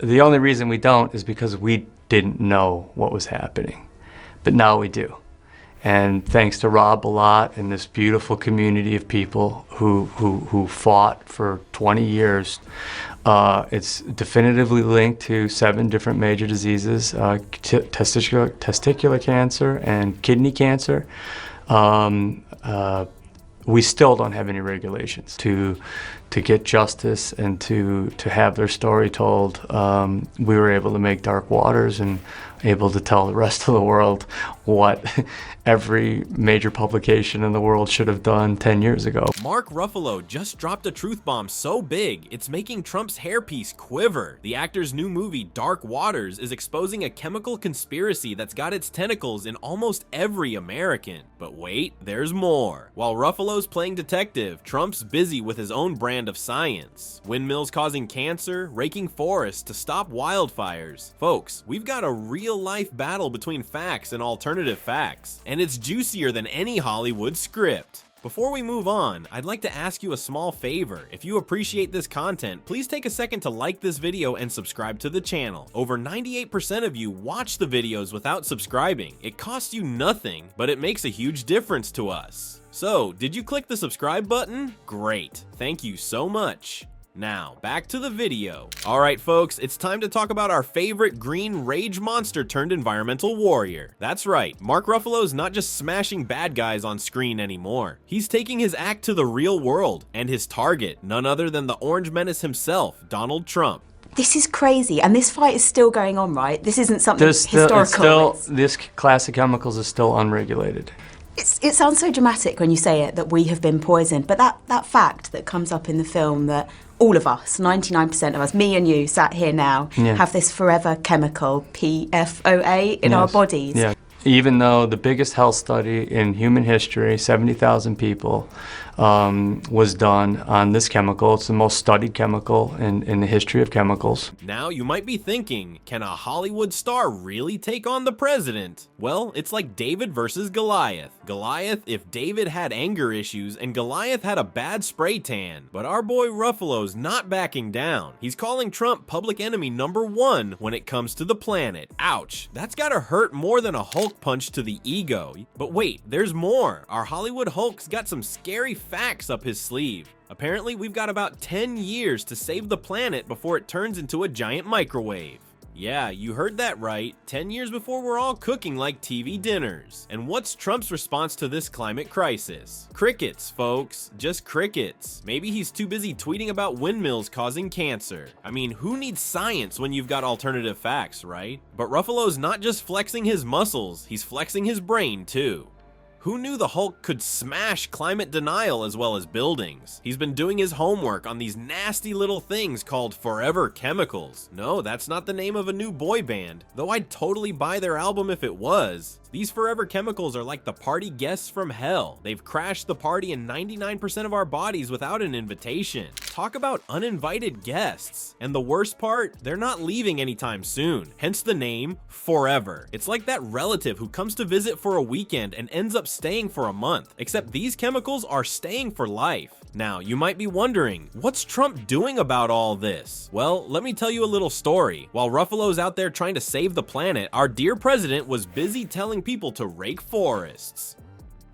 the only reason we don't is because we didn't know what was happening. But now we do. And thanks to Rob a lot and this beautiful community of people who fought for 20 years, it's definitively linked to 7 different major diseases, testicular cancer and kidney cancer. We still don't have any regulations to get justice and to have their story told. We were able to make Dark Waters and able to tell the rest of the world what every major publication in the world should have done 10 years ago. Mark Ruffalo just dropped a truth bomb so big, it's making Trump's hairpiece quiver. The actor's new movie, Dark Waters, is exposing a chemical conspiracy that's got its tentacles in almost every American. But wait, there's more. While Ruffalo's playing detective, Trump's busy with his own brand of science. Windmills causing cancer, raking forests to stop wildfires. Folks, we've got a real-life battle between facts and alternative facts, and it's juicier than any Hollywood script. Before we move on, I'd like to ask you a small favor. If you appreciate this content, please take a second to like this video and subscribe to the channel. Over 98% of you watch the videos without subscribing. It costs you nothing, but it makes a huge difference to us. So, did you click the subscribe button? Great, thank you so much. Now, back to the video. Alright folks, it's time to talk about our favorite green rage monster turned environmental warrior. That's right, Mark Ruffalo's not just smashing bad guys on screen anymore. He's taking his act to the real world, and his target, none other than the Orange Menace himself, Donald Trump. This is crazy, and this fight is still going on, right? This isn't something historical. This class of chemicals is still unregulated. It sounds so dramatic when you say it, that we have been poisoned, but that fact that comes up in the film that all of us, 99% of us, me and you sat here now, have this forever chemical, PFOA, in our bodies. Yeah. Even though the biggest health study in human history, 70,000 people, was done on this chemical. It's the most studied chemical in the history of chemicals. Now you might be thinking, can a Hollywood star really take on the president? Well, it's like David versus Goliath. Goliath if David had anger issues and Goliath had a bad spray tan. But our boy Ruffalo's not backing down. He's calling Trump public enemy #1 when it comes to the planet. Ouch, that's gotta hurt more than a Hulk punch to the ego. But wait, there's more. Our Hollywood Hulk's got some scary facts up his sleeve. Apparently, we've got about 10 years to save the planet before it turns into a giant microwave. Yeah, you heard that right. 10 years before we're all cooking like TV dinners. And what's Trump's response to this climate crisis? Crickets, folks. Just crickets. Maybe he's too busy tweeting about windmills causing cancer. I mean, who needs science when you've got alternative facts, right? But Ruffalo's not just flexing his muscles, he's flexing his brain too. Who knew the Hulk could smash climate denial as well as buildings? He's been doing his homework on these nasty little things called Forever Chemicals. No, that's not the name of a new boy band, though I'd totally buy their album if it was. These Forever Chemicals are like the party guests from hell. They've crashed the party in 99% of our bodies without an invitation. Talk about uninvited guests. And the worst part, they're not leaving anytime soon. Hence the name Forever. It's like that relative who comes to visit for a weekend and ends up staying for a month. Except these chemicals are staying for life. Now, you might be wondering, what's Trump doing about all this? Well, let me tell you a little story. While Ruffalo's out there trying to save the planet, our dear president was busy telling people to rake forests.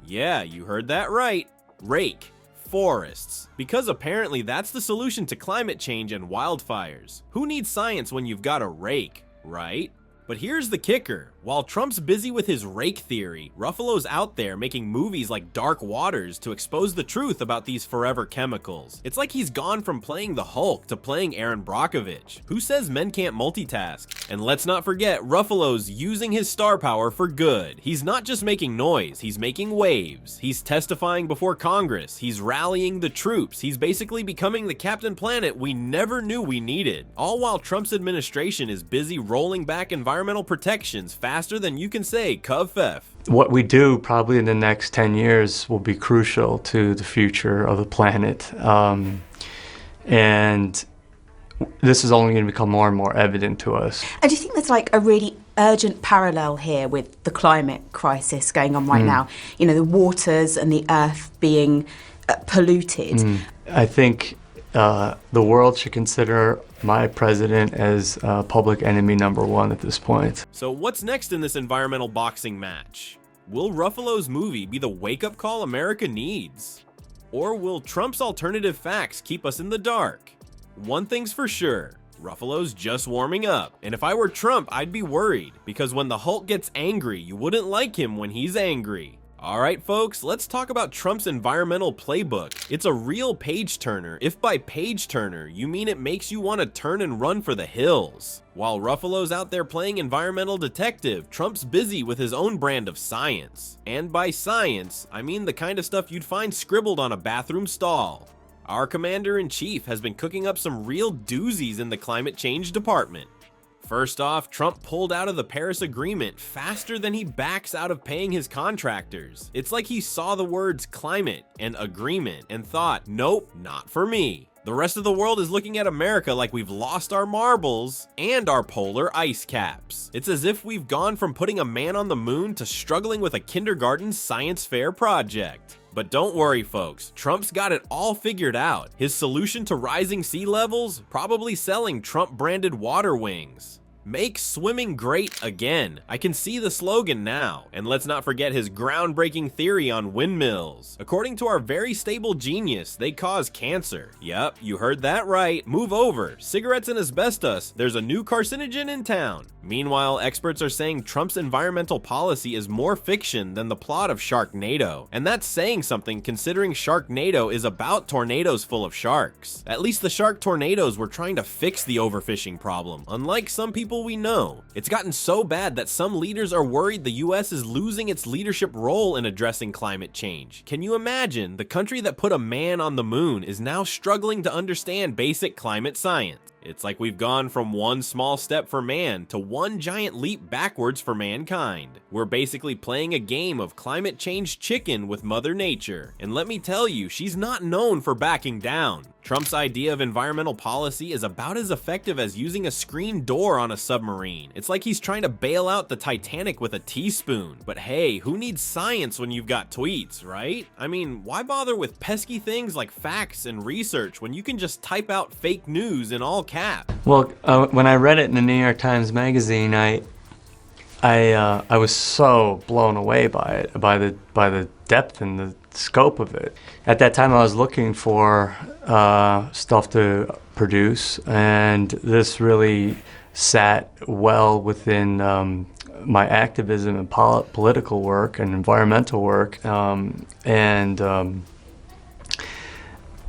Yeah, you heard that right. Rake forests. Because apparently that's the solution to climate change and wildfires. Who needs science when you've got a rake, right? But here's the kicker. While Trump's busy with his rake theory, Ruffalo's out there making movies like Dark Waters to expose the truth about these forever chemicals. It's like he's gone from playing the Hulk to playing Aaron Brockovich. Who says men can't multitask? And let's not forget, Ruffalo's using his star power for good. He's not just making noise, he's making waves. He's testifying before Congress. He's rallying the troops. He's basically becoming the Captain Planet we never knew we needed. All while Trump's administration is busy rolling back environmental protections faster than you can say "Cov-Fef." What we do probably in the next 10 years will be crucial to the future of the planet. And this is only going to become more and more evident to us. And do you think there's like a really urgent parallel here with the climate crisis going on right now? You know, the waters and the earth being polluted. I think the world should consider my president as public enemy #1 at this point. So what's next in this environmental boxing match? Will Ruffalo's movie be the wake-up call America needs? Or will Trump's alternative facts keep us in the dark? One thing's for sure, Ruffalo's just warming up. And if I were Trump, I'd be worried, because when the Hulk gets angry, you wouldn't like him when he's angry. Alright folks, let's talk about Trump's environmental playbook. It's a real page-turner. If by page-turner, you mean it makes you want to turn and run for the hills. While Ruffalo's out there playing environmental detective, Trump's busy with his own brand of science. And by science, I mean the kind of stuff you'd find scribbled on a bathroom stall. Our commander-in-chief has been cooking up some real doozies in the climate change department. First off, Trump pulled out of the Paris Agreement faster than he backs out of paying his contractors. It's like he saw the words climate and agreement and thought, nope, not for me. The rest of the world is looking at America like we've lost our marbles and our polar ice caps. It's as if we've gone from putting a man on the moon to struggling with a kindergarten science fair project. But don't worry folks, Trump's got it all figured out. His solution to rising sea levels? Probably selling Trump-branded water wings. Make swimming great again. I can see the slogan now. And let's not forget his groundbreaking theory on windmills. According to our very stable genius, they cause cancer. Yep, you heard that right. Move over. Cigarettes and asbestos. There's a new carcinogen in town. Meanwhile, experts are saying Trump's environmental policy is more fiction than the plot of Sharknado. And that's saying something considering Sharknado is about tornadoes full of sharks. At least the shark tornadoes were trying to fix the overfishing problem, unlike some people we know. It's gotten so bad that some leaders are worried the US is losing its leadership role in addressing climate change. Can you imagine? The country that put a man on the moon is now struggling to understand basic climate science. It's like we've gone from one small step for man to one giant leap backwards for mankind. We're basically playing a game of climate change chicken with Mother Nature. And let me tell you, she's not known for backing down. Trump's idea of environmental policy is about as effective as using a screen door on a submarine. It's like he's trying to bail out the Titanic with a teaspoon. But hey, who needs science when you've got tweets, right? I mean, why bother with pesky things like facts and research when you can just type out fake news in all caps? Well, when I read it in the New York Times Magazine, I was so blown away by it, by the depth and the scope of it. At that time, I was looking for stuff to produce, and this really sat well within my activism and political work and environmental work, and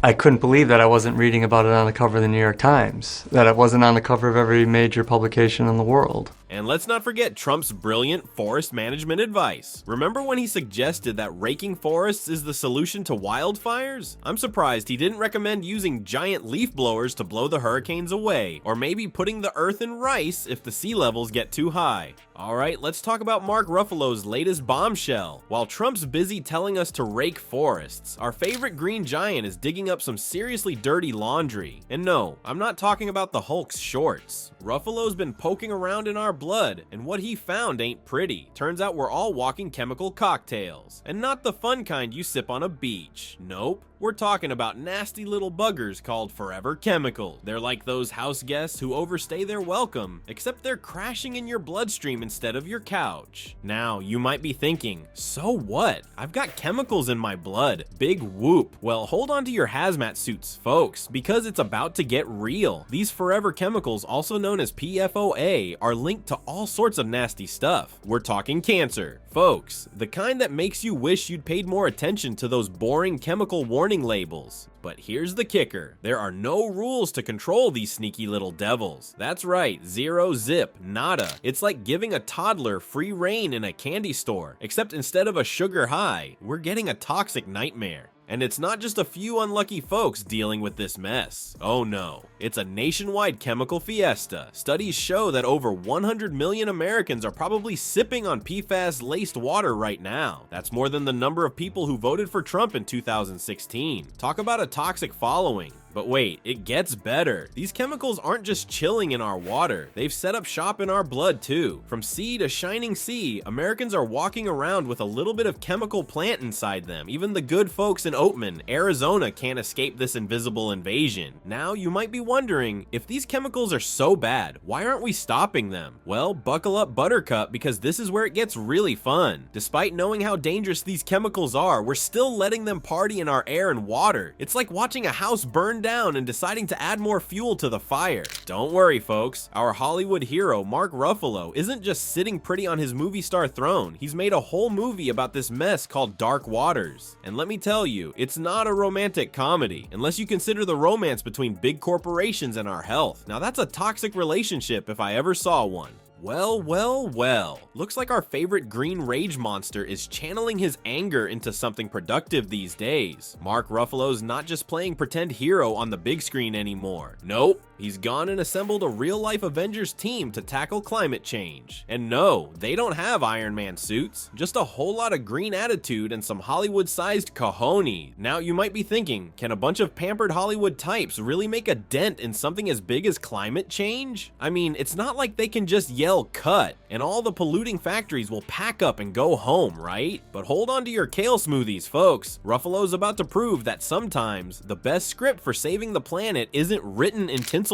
I couldn't believe that I wasn't reading about it on the cover of the New York Times, that it wasn't on the cover of every major publication in the world. And let's not forget Trump's brilliant forest management advice. Remember when he suggested that raking forests is the solution to wildfires? I'm surprised he didn't recommend using giant leaf blowers to blow the hurricanes away, or maybe putting the earth in rice if the sea levels get too high. Alright, let's talk about Mark Ruffalo's latest bombshell. While Trump's busy telling us to rake forests, our favorite green giant is digging up some seriously dirty laundry. And no, I'm not talking about the Hulk's shorts. Ruffalo's been poking around in our blood, and what he found ain't pretty. Turns out we're all walking chemical cocktails. And not the fun kind you sip on a beach. Nope. We're talking about nasty little buggers called forever chemicals. They're like those house guests who overstay their welcome, except they're crashing in your bloodstream instead of your couch. Now, you might be thinking, so what? I've got chemicals in my blood. Big whoop. Well, hold on to your hazmat suits, folks, because it's about to get real. These forever chemicals, also known as PFOA, are linked to all sorts of nasty stuff. We're talking cancer. Folks, the kind that makes you wish you'd paid more attention to those boring chemical warning labels. But here's the kicker. There are no rules to control these sneaky little devils. That's right, zero zip, nada. It's like giving a toddler free reign in a candy store, except instead of a sugar high, we're getting a toxic nightmare. And it's not just a few unlucky folks dealing with this mess. Oh no, it's a nationwide chemical fiesta. Studies show that over 100 million Americans are probably sipping on PFAS-laced water right now. That's more than the number of people who voted for Trump in 2016. Talk about a toxic following. But wait, it gets better. These chemicals aren't just chilling in our water, they've set up shop in our blood too. From sea to shining sea, Americans are walking around with a little bit of chemical plant inside them. Even the good folks in Oatman, Arizona can't escape this invisible invasion. Now, you might be wondering, if these chemicals are so bad, why aren't we stopping them? Well, buckle up Buttercup, because this is where it gets really fun. Despite knowing how dangerous these chemicals are, we're still letting them party in our air and water. It's like watching a house burn down and deciding to add more fuel to the fire. Don't worry, folks. Our Hollywood hero, Mark Ruffalo, isn't just sitting pretty on his movie star throne. He's made a whole movie about this mess called Dark Waters. And let me tell you, it's not a romantic comedy, unless you consider the romance between big corporations and our health. Now that's a toxic relationship if I ever saw one. Well, well, well. Looks like our favorite green rage monster is channeling his anger into something productive these days. Mark Ruffalo's not just playing pretend hero on the big screen anymore. Nope. He's gone and assembled a real-life Avengers team to tackle climate change. And no, they don't have Iron Man suits, just a whole lot of green attitude and some Hollywood-sized cojones. Now you might be thinking, can a bunch of pampered Hollywood types really make a dent in something as big as climate change? I mean, it's not like they can just yell cut, and all the polluting factories will pack up and go home, right? But hold on to your kale smoothies, folks. Ruffalo's about to prove that sometimes the best script for saving the planet isn't written in Tinseltown.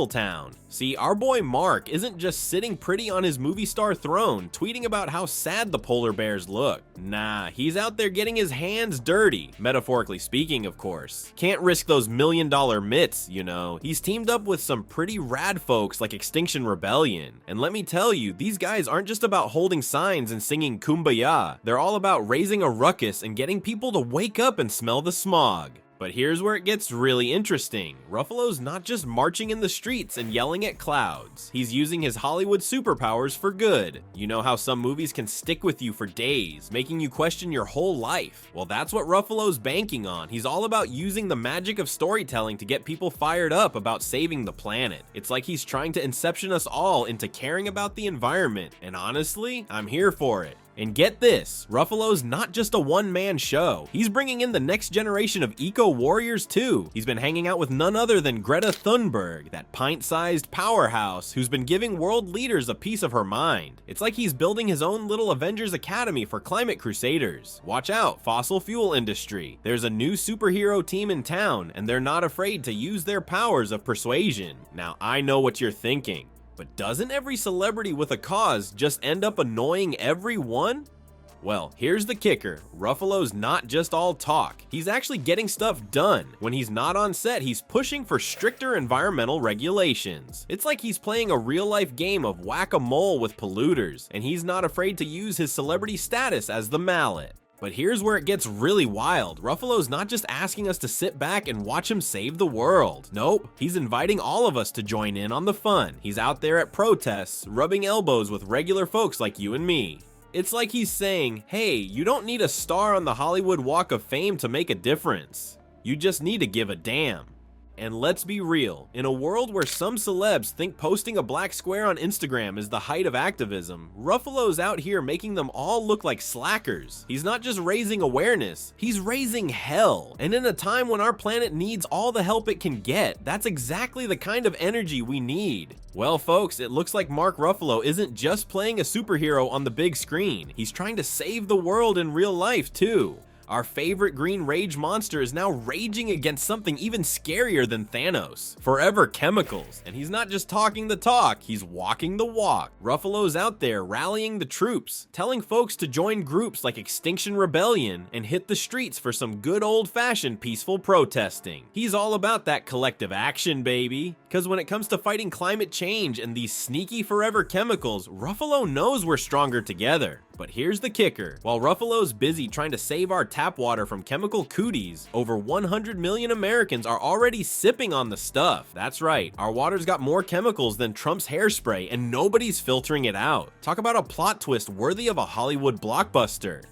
See, our boy Mark isn't just sitting pretty on his movie star throne, tweeting about how sad the polar bears look. Nah, he's out there getting his hands dirty, metaphorically speaking, of course. Can't risk those $1 million mitts, you know. He's teamed up with some pretty rad folks like Extinction Rebellion. And let me tell you, these guys aren't just about holding signs and singing Kumbaya. They're all about raising a ruckus and getting people to wake up and smell the smog. But here's where it gets really interesting. Ruffalo's not just marching in the streets and yelling at clouds. He's using his Hollywood superpowers for good. You know how some movies can stick with you for days, making you question your whole life? Well, that's what Ruffalo's banking on. He's all about using the magic of storytelling to get people fired up about saving the planet. It's like he's trying to inception us all into caring about the environment. And honestly, I'm here for it. And get this, Ruffalo's not just a one-man show. He's bringing in the next generation of eco-warriors too. He's been hanging out with none other than Greta Thunberg, that pint-sized powerhouse who's been giving world leaders a piece of her mind. It's like he's building his own little Avengers Academy for climate crusaders. Watch out, fossil fuel industry. There's a new superhero team in town, and they're not afraid to use their powers of persuasion. Now, I know what you're thinking. But doesn't every celebrity with a cause just end up annoying everyone? Well, here's the kicker. Ruffalo's not just all talk. He's actually getting stuff done. When he's not on set, he's pushing for stricter environmental regulations. It's like he's playing a real-life game of whack-a-mole with polluters, and he's not afraid to use his celebrity status as the mallet. But here's where it gets really wild. Ruffalo's not just asking us to sit back and watch him save the world. Nope, he's inviting all of us to join in on the fun. He's out there at protests, rubbing elbows with regular folks like you and me. It's like he's saying, hey, you don't need a star on the Hollywood Walk of Fame to make a difference. You just need to give a damn. And let's be real, in a world where some celebs think posting a black square on Instagram is the height of activism, Ruffalo's out here making them all look like slackers. He's not just raising awareness, he's raising hell. And in a time when our planet needs all the help it can get, that's exactly the kind of energy we need. Well, folks, it looks like Mark Ruffalo isn't just playing a superhero on the big screen. He's trying to save the world in real life, too. Our favorite green rage monster is now raging against something even scarier than Thanos. Forever chemicals. And he's not just talking the talk, he's walking the walk. Ruffalo's out there rallying the troops, telling folks to join groups like Extinction Rebellion and hit the streets for some good old-fashioned peaceful protesting. He's all about that collective action, baby. Because when it comes to fighting climate change and these sneaky forever chemicals, Ruffalo knows we're stronger together. But here's the kicker. While Ruffalo's busy trying to save our tap water from chemical cooties, over 100 million Americans are already sipping on the stuff. That's right, our water's got more chemicals than Trump's hairspray and nobody's filtering it out. Talk about a plot twist worthy of a Hollywood blockbuster.